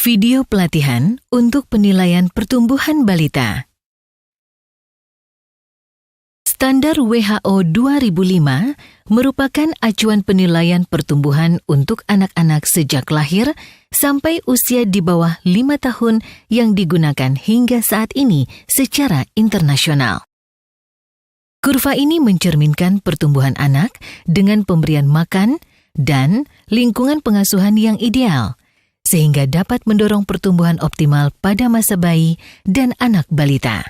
Video pelatihan untuk penilaian pertumbuhan balita. Standar WHO 2005 merupakan acuan penilaian pertumbuhan untuk anak-anak sejak lahir sampai usia di bawah 5 tahun yang digunakan hingga saat ini secara internasional. Kurva ini mencerminkan pertumbuhan anak dengan pemberian makan dan lingkungan pengasuhan yang ideal, sehingga dapat mendorong pertumbuhan optimal pada masa bayi dan anak balita.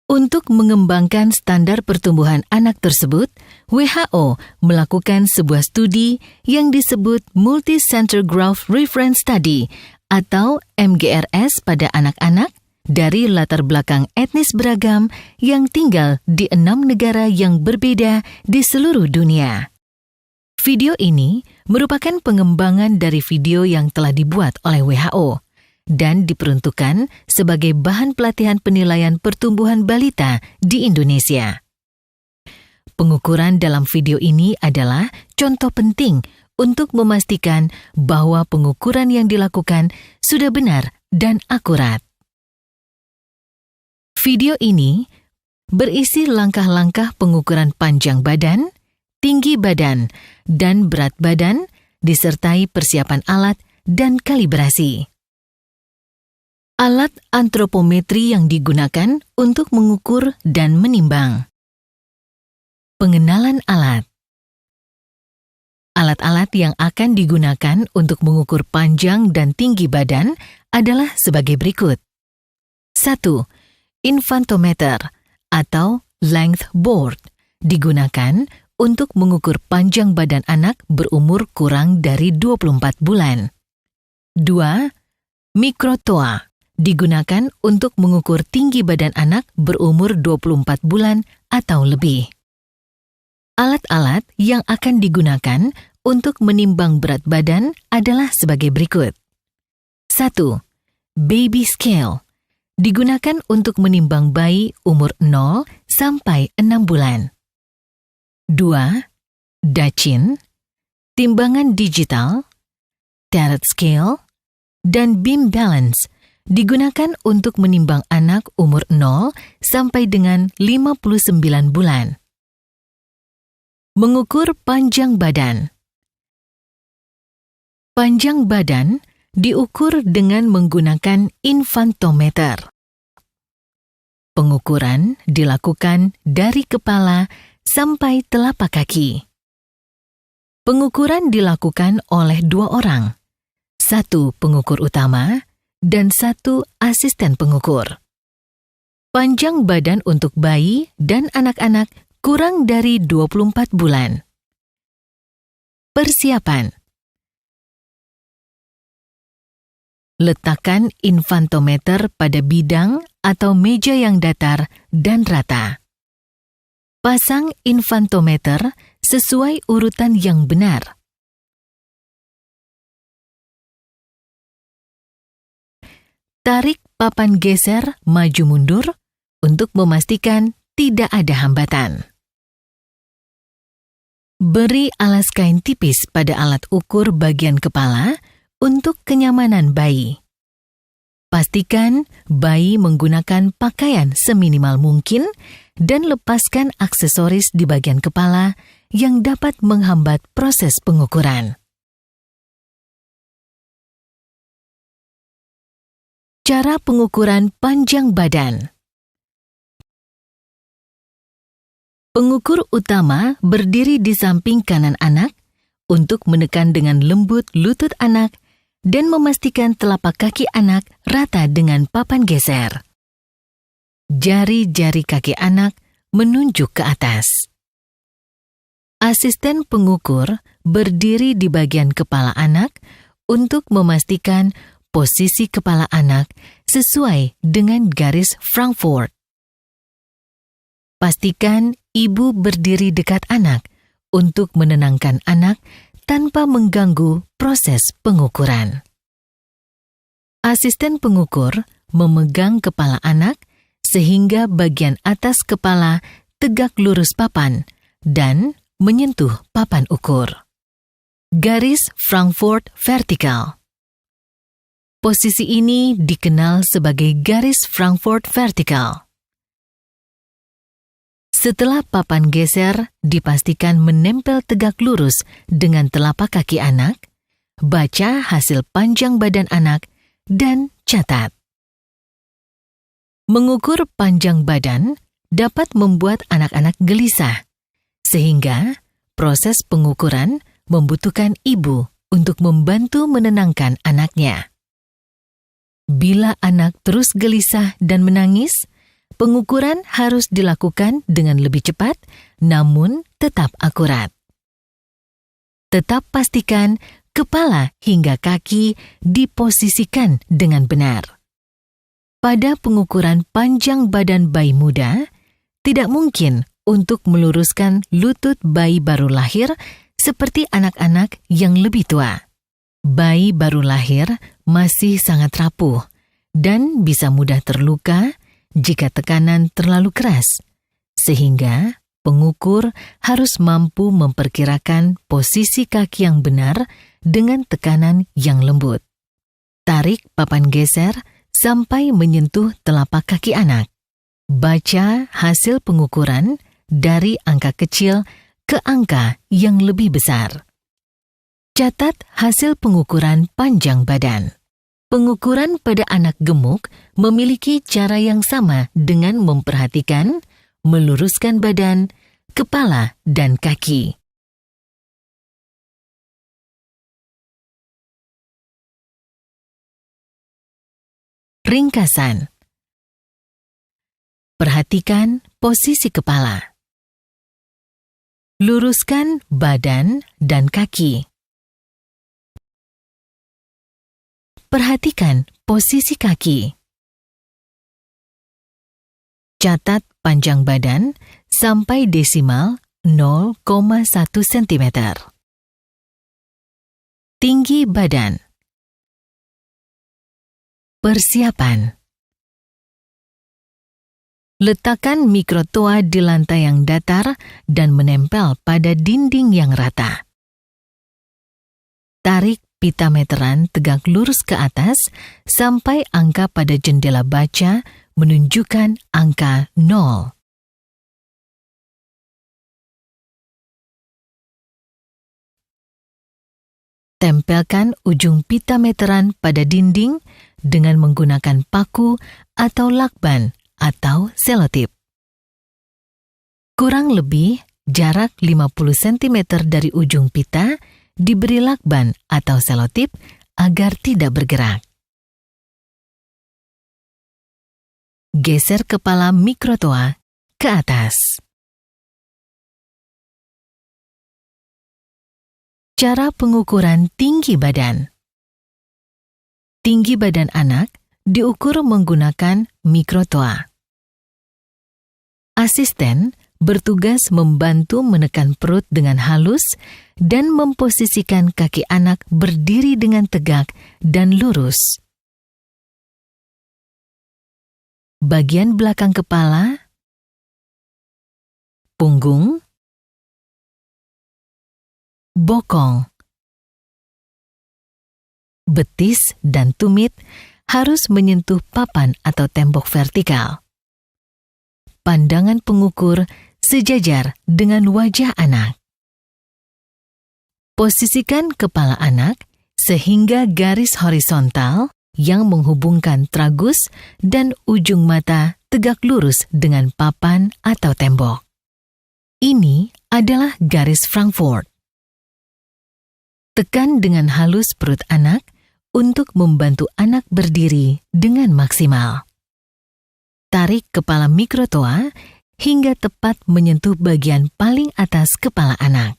Untuk mengembangkan standar pertumbuhan anak tersebut, WHO melakukan sebuah studi yang disebut Multi-Center Growth Reference Study atau MGRS pada anak-anak dari latar belakang etnis beragam yang tinggal di 6 negara yang berbeda di seluruh dunia. Video ini merupakan pengembangan dari video yang telah dibuat oleh WHO dan diperuntukkan sebagai bahan pelatihan penilaian pertumbuhan balita di Indonesia. Pengukuran dalam video ini adalah contoh penting untuk memastikan bahwa pengukuran yang dilakukan sudah benar dan akurat. Video ini berisi langkah-langkah pengukuran panjang badan, tinggi badan, dan berat badan, disertai persiapan alat dan kalibrasi. Alat antropometri yang digunakan untuk mengukur dan menimbang. Pengenalan alat. Alat-alat yang akan digunakan untuk mengukur panjang dan tinggi badan adalah sebagai berikut. 1. Infantometer atau length board digunakan untuk mengukur panjang badan anak berumur kurang dari 24 bulan. 2. Mikrotoa digunakan untuk mengukur tinggi badan anak berumur 24 bulan atau lebih. Alat-alat yang akan digunakan untuk menimbang berat badan adalah sebagai berikut. 1. Baby scale digunakan untuk menimbang bayi umur 0 sampai 6 bulan. 2. Dachin, timbangan digital, Tarot scale, dan beam balance digunakan untuk menimbang anak umur 0 sampai dengan 59 bulan. Mengukur panjang badan. Panjang badan diukur dengan menggunakan infantometer. Pengukuran dilakukan dari kepala sampai telapak kaki. Pengukuran dilakukan oleh 2 orang, 1 pengukur utama dan 1 asisten pengukur. Panjang badan untuk bayi dan anak-anak kurang dari 24 bulan. Persiapan. Letakkan infantometer pada bidang atau meja yang datar dan rata. Pasang infantometer sesuai urutan yang benar. Tarik papan geser maju mundur untuk memastikan tidak ada hambatan. Beri alas kain tipis pada alat ukur bagian kepala untuk kenyamanan bayi. Pastikan bayi menggunakan pakaian seminimal mungkin dan lepaskan aksesoris di bagian kepala yang dapat menghambat proses pengukuran. Cara pengukuran panjang badan. Pengukur utama berdiri di samping kanan anak untuk menekan dengan lembut lutut anak dan memastikan telapak kaki anak rata dengan papan geser. Jari-jari kaki anak menunjuk ke atas. Asisten pengukur berdiri di bagian kepala anak untuk memastikan posisi kepala anak sesuai dengan garis Frankfurt. Pastikan ibu berdiri dekat anak untuk menenangkan anak tanpa mengganggu proses pengukuran. Asisten pengukur memegang kepala anak sehingga bagian atas kepala tegak lurus papan dan menyentuh papan ukur. Garis Frankfurt vertikal. Posisi ini dikenal sebagai garis Frankfurt vertikal. Setelah papan geser dipastikan menempel tegak lurus dengan telapak kaki anak, baca hasil panjang badan anak dan catat. Mengukur panjang badan dapat membuat anak-anak gelisah, sehingga proses pengukuran membutuhkan ibu untuk membantu menenangkan anaknya. Bila anak terus gelisah dan menangis, pengukuran harus dilakukan dengan lebih cepat, namun tetap akurat. Tetap pastikan kepala hingga kaki diposisikan dengan benar. Pada pengukuran panjang badan bayi muda, tidak mungkin untuk meluruskan lutut bayi baru lahir seperti anak-anak yang lebih tua. Bayi baru lahir masih sangat rapuh dan bisa mudah terluka jika tekanan terlalu keras, sehingga pengukur harus mampu memperkirakan posisi kaki yang benar dengan tekanan yang lembut. Tarik papan geser sampai menyentuh telapak kaki anak. Baca hasil pengukuran dari angka kecil ke angka yang lebih besar. Catat hasil pengukuran panjang badan. Pengukuran pada anak gemuk memiliki cara yang sama dengan memperhatikan, meluruskan badan, kepala, dan kaki. Ringkasan. Perhatikan posisi kepala. Luruskan badan dan kaki. Perhatikan posisi kaki. Catat panjang badan sampai desimal 0,1 cm. Tinggi badan. Persiapan. Letakkan mikrotoa di lantai yang datar dan menempel pada dinding yang rata. Tarik pita meteran tegak lurus ke atas sampai angka pada jendela baca menunjukkan angka 0. Tempelkan ujung pita meteran pada dinding dengan menggunakan paku atau lakban atau selotip. Kurang lebih jarak 50 cm dari ujung pita diberi lakban atau selotip agar tidak bergerak. Geser kepala mikrotoa ke atas. Cara pengukuran tinggi badan. Tinggi badan anak diukur menggunakan mikrotoa. Asisten bertugas membantu menekan perut dengan halus dan memposisikan kaki anak berdiri dengan tegak dan lurus. Bagian belakang kepala, punggung, bokong, betis dan tumit harus menyentuh papan atau tembok vertikal. Pandangan pengukur sejajar dengan wajah anak. Posisikan kepala anak sehingga garis horizontal yang menghubungkan tragus dan ujung mata tegak lurus dengan papan atau tembok. Ini adalah garis Frankfurt. Tekan dengan halus perut anak untuk membantu anak berdiri dengan maksimal. Tarik kepala mikrotoa hingga tepat menyentuh bagian paling atas kepala anak.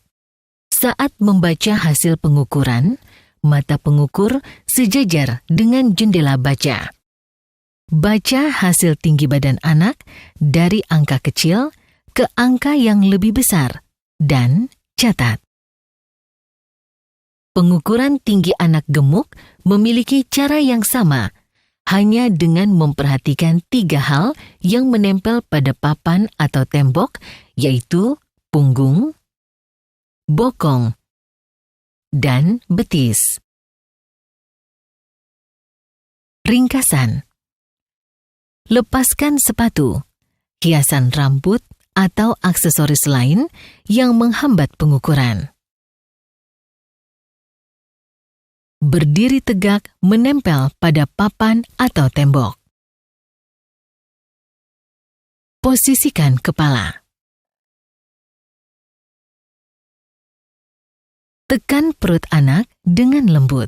Saat membaca hasil pengukuran, mata pengukur sejajar dengan jendela baca. Baca hasil tinggi badan anak dari angka kecil ke angka yang lebih besar dan catat. Pengukuran tinggi anak gemuk memiliki cara yang sama, hanya dengan memperhatikan 3 hal yang menempel pada papan atau tembok, yaitu punggung, bokong, dan betis. Ringkasan. Lepaskan sepatu, hiasan rambut, atau aksesoris lain yang menghambat pengukuran. Berdiri tegak menempel pada papan atau tembok. Posisikan kepala. Tekan perut anak dengan lembut.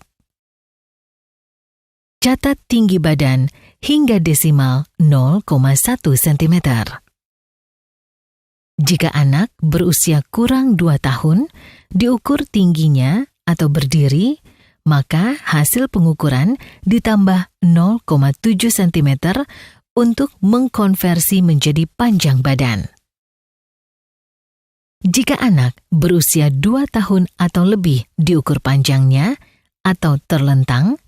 Catat tinggi badan hingga desimal 0,1 cm. Jika anak berusia kurang 2 tahun, diukur tingginya atau berdiri, maka hasil pengukuran ditambah 0,7 cm untuk mengkonversi menjadi panjang badan. Jika anak berusia 2 tahun atau lebih diukur panjangnya atau terlentang,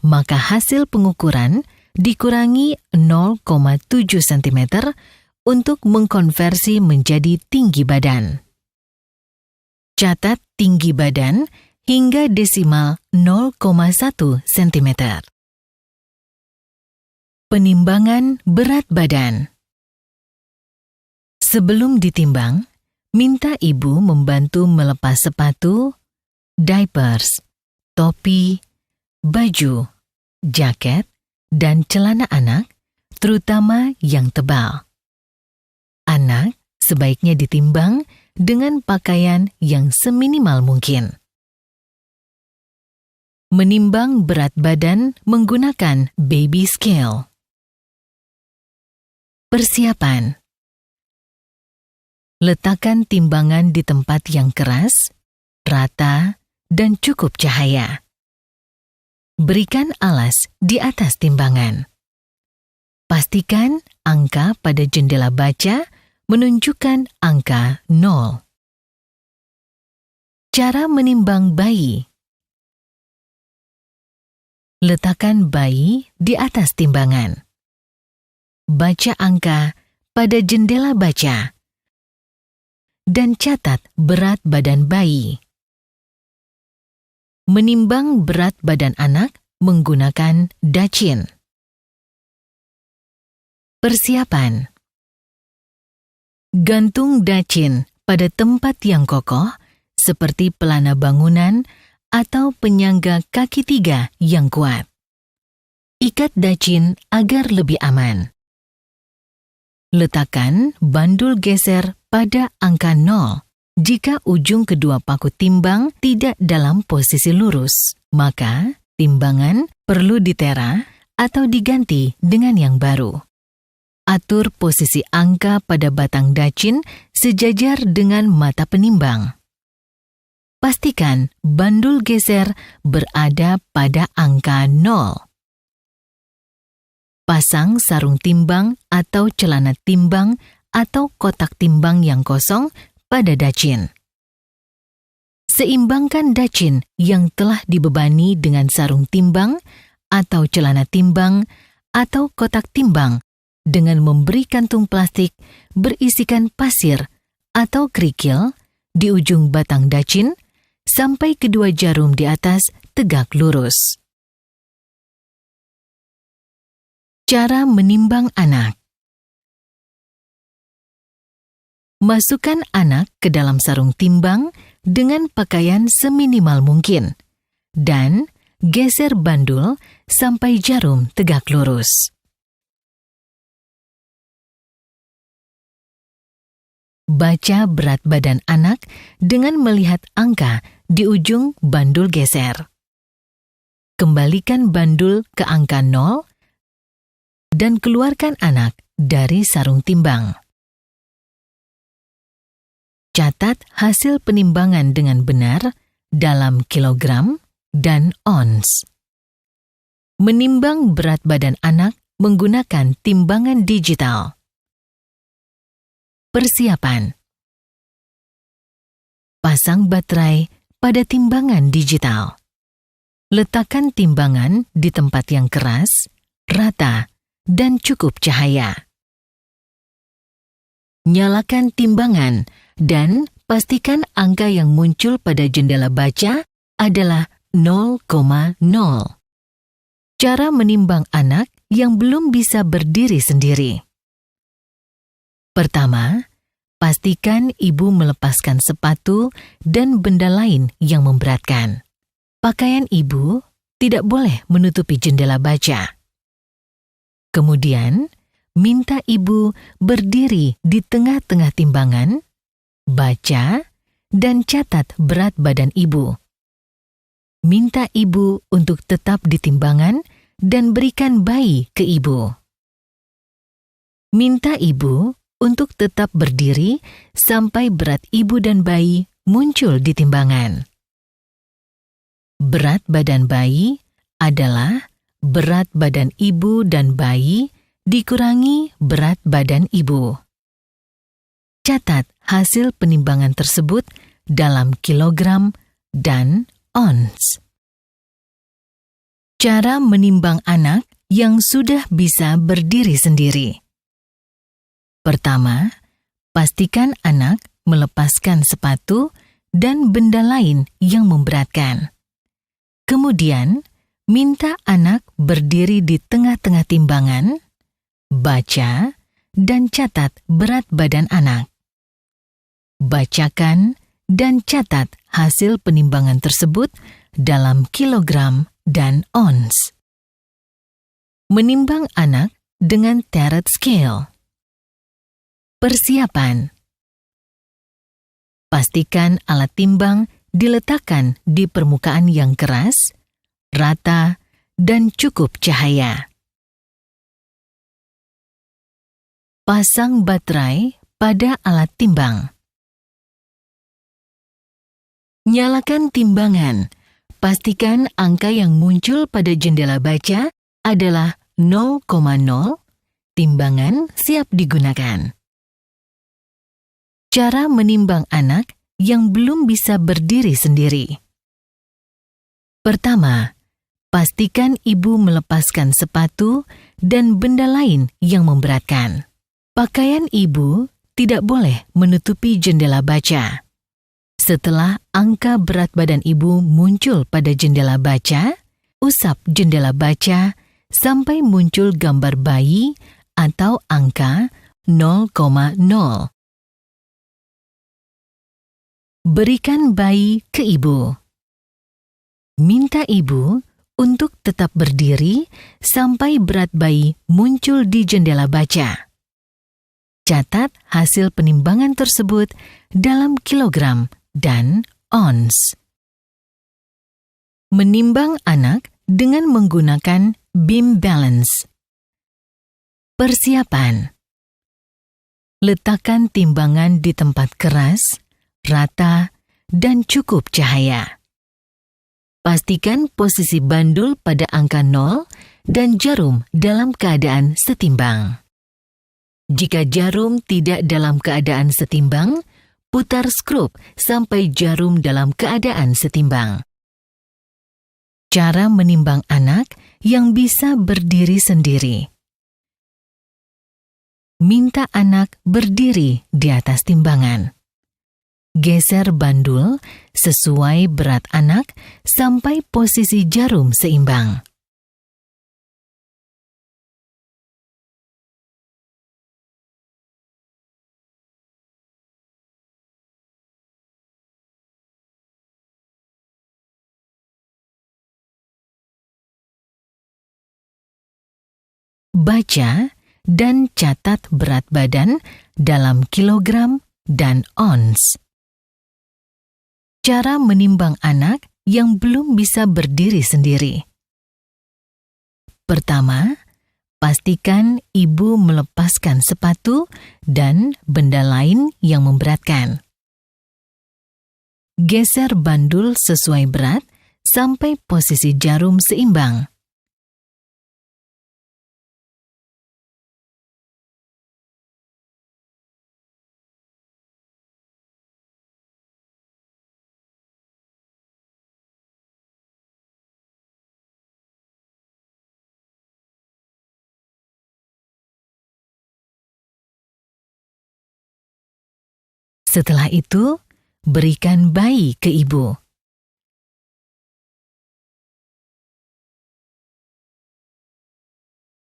maka hasil pengukuran dikurangi 0,7 cm untuk mengkonversi menjadi tinggi badan. Catat tinggi badan hingga desimal 0,1 cm. Penimbangan berat badan. Sebelum ditimbang, minta ibu membantu melepas sepatu, diapers, topi, baju, jaket, dan celana anak, terutama yang tebal. Anak sebaiknya ditimbang dengan pakaian yang seminimal mungkin. Menimbang berat badan menggunakan baby scale. Persiapan. Letakkan timbangan di tempat yang keras, rata, dan cukup cahaya. Berikan alas di atas timbangan. Pastikan angka pada jendela baca menunjukkan angka 0. Cara menimbang bayi. Letakkan bayi di atas timbangan. Baca angka pada jendela baca. Dan catat berat badan bayi. Menimbang berat badan anak menggunakan dacin. Persiapan. Gantung dacin pada tempat yang kokoh seperti pelana bangunan atau penyangga kaki 3 yang kuat. Ikat dacin agar lebih aman. Letakkan bandul geser pada angka 0. Jika ujung kedua paku timbang tidak dalam posisi lurus, maka timbangan perlu ditera atau diganti dengan yang baru. Atur posisi angka pada batang dacin sejajar dengan mata penimbang. Pastikan bandul geser berada pada angka 0. Pasang sarung timbang atau celana timbang atau kotak timbang yang kosong pada dacin. Seimbangkan dacin yang telah dibebani dengan sarung timbang atau celana timbang atau kotak timbang dengan memberi kantung plastik berisikan pasir atau kerikil di ujung batang dacin sampai kedua jarum di atas tegak lurus. Cara menimbang anak. Masukkan anak ke dalam sarung timbang dengan pakaian seminimal mungkin dan geser bandul sampai jarum tegak lurus. Baca berat badan anak dengan melihat angka di ujung bandul geser. Kembalikan bandul ke angka 0 dan keluarkan anak dari sarung timbang. Catat hasil penimbangan dengan benar dalam kilogram dan ons. Menimbang berat badan anak menggunakan timbangan digital. Persiapan. Pasang baterai pada timbangan digital. Letakkan timbangan di tempat yang keras, rata, dan cukup cahaya. Nyalakan timbangan dan pastikan angka yang muncul pada jendela baca adalah 0,0. Cara menimbang anak yang belum bisa berdiri sendiri. Pertama, pastikan ibu melepaskan sepatu dan benda lain yang memberatkan. Pakaian ibu tidak boleh menutupi jendela baja. Kemudian, minta ibu berdiri di tengah-tengah timbangan, baca, dan catat berat badan ibu. Minta ibu untuk tetap di timbangan dan berikan bayi ke ibu. Minta ibu untuk tetap berdiri sampai berat ibu dan bayi muncul di timbangan. Berat badan bayi adalah berat badan ibu dan bayi dikurangi berat badan ibu. Catat hasil penimbangan tersebut dalam kilogram dan ons. Cara menimbang anak yang sudah bisa berdiri sendiri. Pertama, pastikan anak melepaskan sepatu dan benda lain yang memberatkan. Kemudian, minta anak berdiri di tengah-tengah timbangan, baca, dan catat berat badan anak. Bacakan dan catat hasil penimbangan tersebut dalam kilogram dan ons. Menimbang anak dengan Tarot Scale. Persiapan. Pastikan alat timbang diletakkan di permukaan yang keras, rata, dan cukup cahaya. Pasang baterai pada alat timbang. Nyalakan timbangan. Pastikan angka yang muncul pada jendela baca adalah 0,0. Timbangan siap digunakan. Cara menimbang anak yang belum bisa berdiri sendiri. Pertama, pastikan ibu melepaskan sepatu dan benda lain yang memberatkan. Pakaian ibu tidak boleh menutupi jendela baca. Setelah angka berat badan ibu muncul pada jendela baca, usap jendela baca sampai muncul gambar bayi atau angka 0,0. Berikan bayi ke ibu. Minta ibu untuk tetap berdiri sampai berat bayi muncul di jendela baca. Catat hasil penimbangan tersebut dalam kilogram dan ons. Menimbang anak dengan menggunakan beam balance. Persiapan. Letakkan timbangan di tempat keras, rata, dan cukup cahaya. Pastikan posisi bandul pada angka 0 dan jarum dalam keadaan setimbang. Jika jarum tidak dalam keadaan setimbang, putar skrup sampai jarum dalam keadaan setimbang. Cara menimbang anak yang bisa berdiri sendiri. Minta anak berdiri di atas timbangan. Geser bandul sesuai berat anak sampai posisi jarum seimbang. Baca dan catat berat badan dalam kilogram dan ons. Cara menimbang anak yang belum bisa berdiri sendiri. Pertama, pastikan ibu melepaskan sepatu dan benda lain yang memberatkan. Geser bandul sesuai berat sampai posisi jarum seimbang. Setelah itu, berikan bayi ke ibu.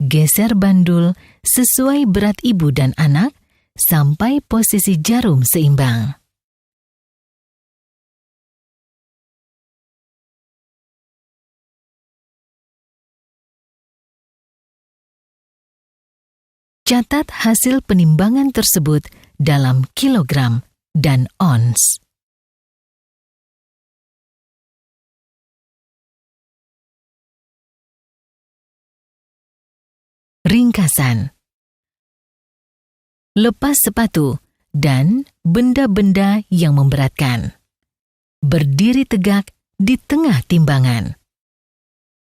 geser bandul sesuai berat ibu dan anak sampai posisi jarum seimbang. Catat hasil penimbangan tersebut dalam kilogram dan ons. Ringkasan. Lepas sepatu dan benda-benda yang memberatkan. Berdiri tegak di tengah timbangan.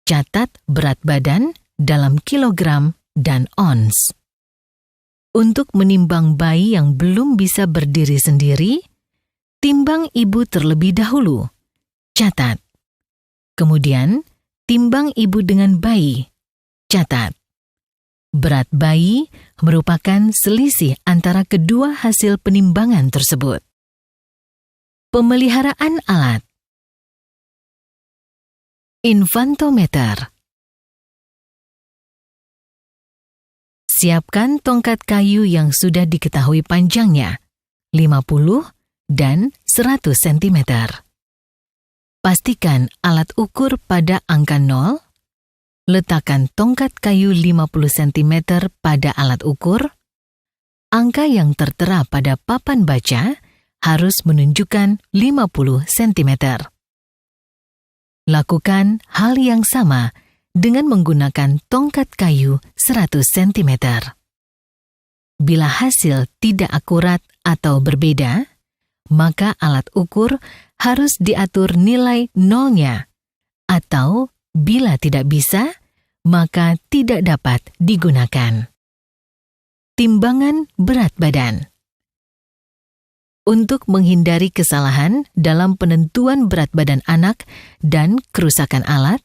Catat berat badan dalam kilogram dan ons. Untuk menimbang bayi yang belum bisa berdiri sendiri, timbang ibu terlebih dahulu. Catat. Kemudian, timbang ibu dengan bayi. Catat. Berat bayi merupakan selisih antara kedua hasil penimbangan tersebut. Pemeliharaan alat. Infantometer. Siapkan tongkat kayu yang sudah diketahui panjangnya, 50 dan 100 cm. Pastikan alat ukur pada angka 0. Letakkan tongkat kayu 50 cm pada alat ukur. Angka yang tertera pada papan baca harus menunjukkan 50 cm. Lakukan hal yang sama dengan menggunakan tongkat kayu 100 cm. Bila hasil tidak akurat atau berbeda, maka alat ukur harus diatur nilai nolnya, atau bila tidak bisa, maka tidak dapat digunakan. Timbangan berat badan. Untuk menghindari kesalahan dalam penentuan berat badan anak dan kerusakan alat,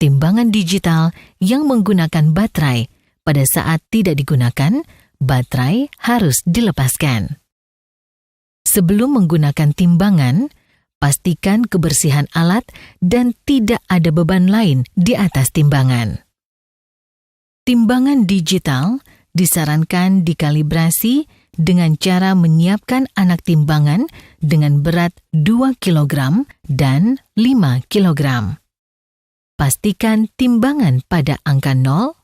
timbangan digital yang menggunakan baterai pada saat tidak digunakan, baterai harus dilepaskan. Sebelum menggunakan timbangan, pastikan kebersihan alat dan tidak ada beban lain di atas timbangan. Timbangan digital disarankan dikalibrasi dengan cara menyiapkan anak timbangan dengan berat 2 kg dan 5 kg. Pastikan timbangan pada angka 0,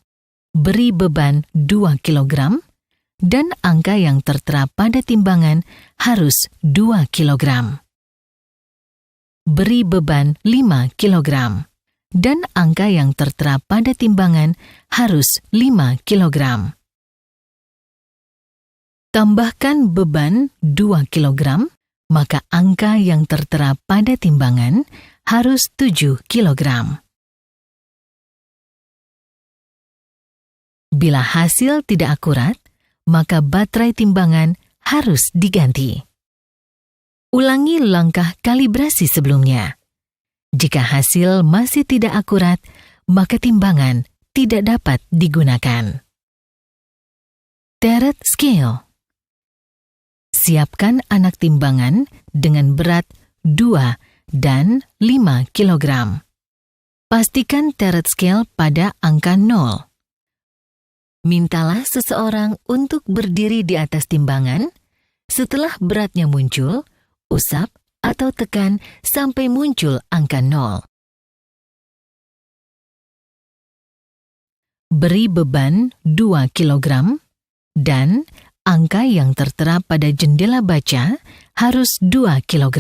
beri beban 2 kg, dan angka yang tertera pada timbangan harus 2 kg. Beri beban 5 kg, dan angka yang tertera pada timbangan harus 5 kg. Tambahkan beban 2 kg, maka angka yang tertera pada timbangan harus 7 kg. Bila hasil tidak akurat, maka baterai timbangan harus diganti. Ulangi langkah kalibrasi sebelumnya. Jika hasil masih tidak akurat, maka timbangan tidak dapat digunakan. Teret scale. Siapkan anak timbangan dengan berat 2 dan 5 kg. Pastikan teret scale pada angka 0. Mintalah seseorang untuk berdiri di atas timbangan. Setelah beratnya muncul, usap atau tekan sampai muncul angka 0. Beri beban 2 kg dan angka yang tertera pada jendela baca harus 2 kg.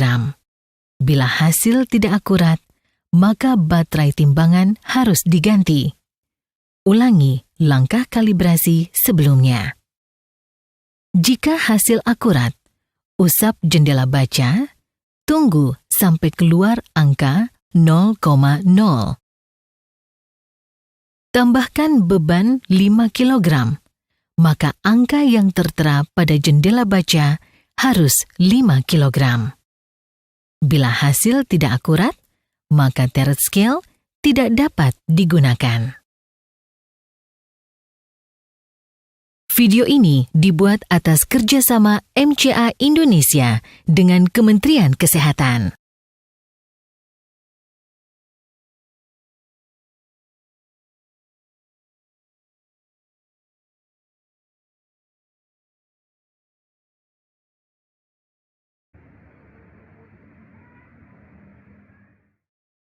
Bila hasil tidak akurat, maka baterai timbangan harus diganti. Ulangi langkah kalibrasi sebelumnya. Jika hasil akurat, usap jendela baca, tunggu sampai keluar angka 0,0. Tambahkan beban 5 kg, maka angka yang tertera pada jendela baca harus 5 kg. Bila hasil tidak akurat, maka teret scale tidak dapat digunakan. Video ini dibuat atas kerjasama MCA Indonesia dengan Kementerian Kesehatan.